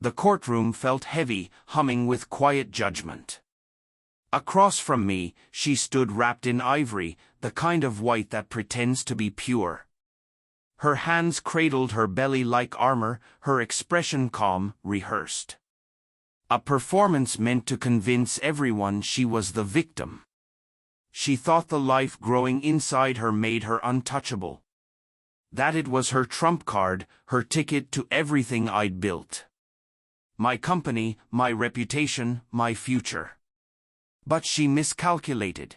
The courtroom felt heavy, humming with quiet judgment. Across from me, she stood wrapped in ivory, the kind of white that pretends to be pure. Her hands cradled her belly like armor, her expression calm, rehearsed. A performance meant to convince everyone she was the victim. She thought the life growing inside her made her untouchable. That it was her trump card, her ticket to everything I'd built. My company, my reputation, my future. But she miscalculated.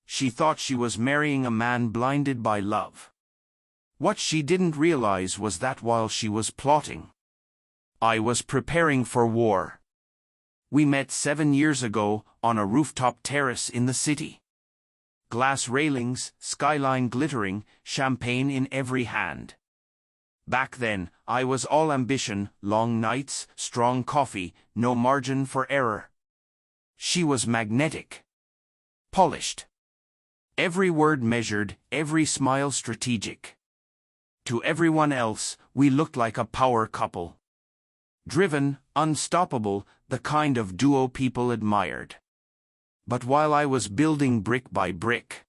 She thought she was marrying a man blinded by love. What she didn't realize was that while she was plotting, I was preparing for war. We met 7 years ago, on a rooftop terrace in the city. Glass railings, skyline glittering, champagne in every hand. Back then, I was all ambition, long nights, strong coffee, no margin for error. She was magnetic. Polished. Every word measured, every smile strategic. To everyone else, we looked like a power couple. Driven, unstoppable, the kind of duo people admired. But while I was building brick by brick,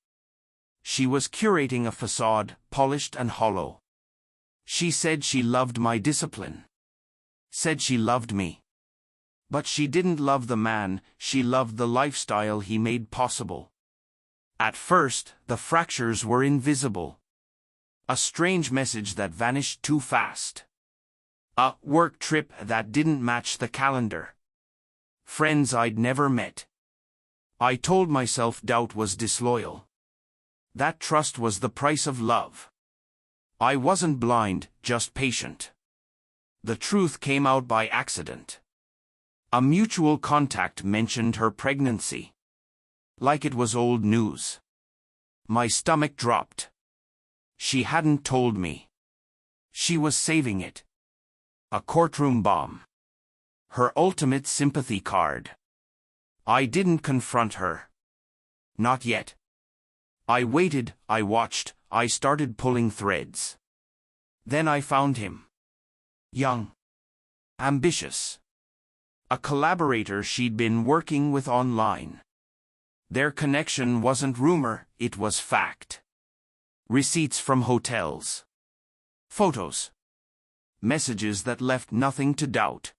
she was curating a facade, polished and hollow. She said she loved my discipline. Said she loved me. But she didn't love the man, she loved the lifestyle he made possible. At first, the fractures were invisible. A strange message that vanished too fast. A work trip that didn't match the calendar. Friends I'd never met. I told myself doubt was disloyal. That trust was the price of love. I wasn't blind, just patient. The truth came out by accident. A mutual contact mentioned her pregnancy. Like it was old news. My stomach dropped. She hadn't told me. She was saving it. A courtroom bomb. Her ultimate sympathy card. I didn't confront her. Not yet. I waited, I watched, I started pulling threads. Then I found him. Young. Ambitious. A collaborator she'd been working with online. Their connection wasn't rumor, it was fact. Receipts from hotels. Photos. Messages that left nothing to doubt.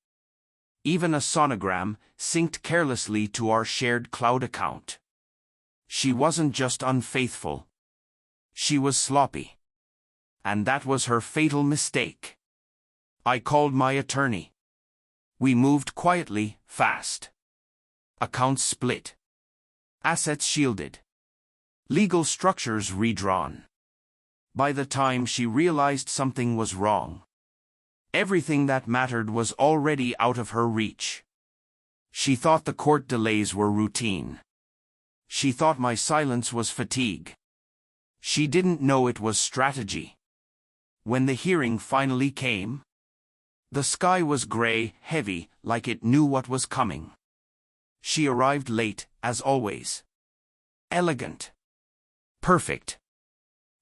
Even a sonogram, synced carelessly to our shared cloud account. She wasn't just unfaithful. She was sloppy. And that was her fatal mistake. I called my attorney. We moved quietly, fast. Accounts split. Assets shielded. Legal structures redrawn. By the time she realized something was wrong, everything that mattered was already out of her reach. She thought the court delays were routine. She thought my silence was fatigue. She didn't know it was strategy. When the hearing finally came, the sky was gray, heavy, like it knew what was coming. She arrived late, as always. Elegant. Perfect.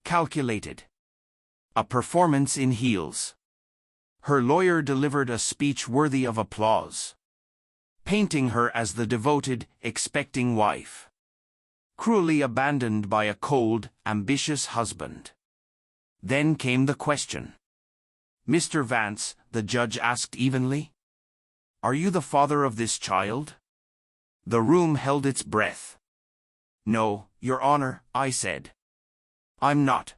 Calculated. A performance in heels. Her lawyer delivered a speech worthy of applause, painting her as the devoted, expecting wife, cruelly abandoned by a cold, ambitious husband. Then came the question. Mr. Vance, the judge asked evenly, "Are you the father of this child?" The room held its breath. "No, Your Honor," I said. "I'm not."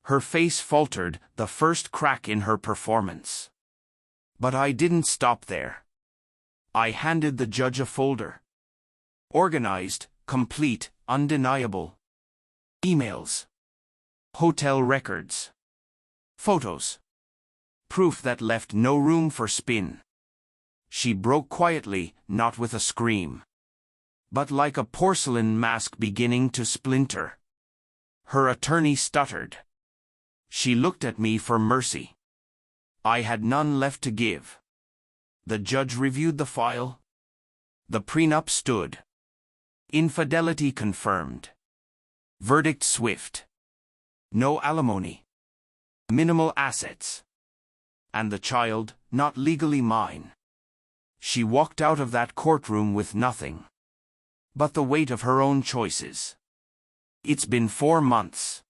Her face faltered, the first crack in her performance. But I didn't stop there. I handed the judge a folder. Organized, complete, undeniable. Emails. Hotel records. Photos. Proof that left no room for spin. She broke quietly, not with a scream, but like a porcelain mask beginning to splinter. Her attorney stuttered. She looked at me for mercy. I had none left to give. The judge reviewed the file. The prenup stood. Infidelity confirmed. Verdict swift. No alimony. Minimal assets. And the child, not legally mine. She walked out of that courtroom with nothing but the weight of her own choices. It's been 4 months.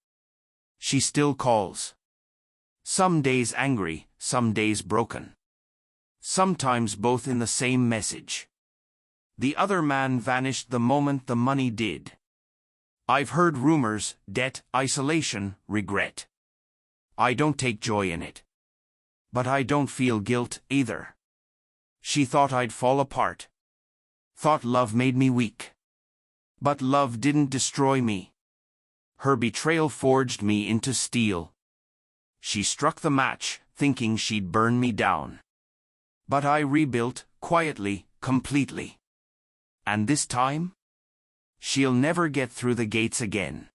She still calls. Some days angry, some days broken. Sometimes both in the same message. The other man vanished the moment the money did. I've heard rumors, debt, isolation, regret. I don't take joy in it. But I don't feel guilt, either. She thought I'd fall apart. Thought love made me weak. But love didn't destroy me. Her betrayal forged me into steel. She struck the match, thinking she'd burn me down. But I rebuilt, quietly, completely. And this time? She'll never get through the gates again.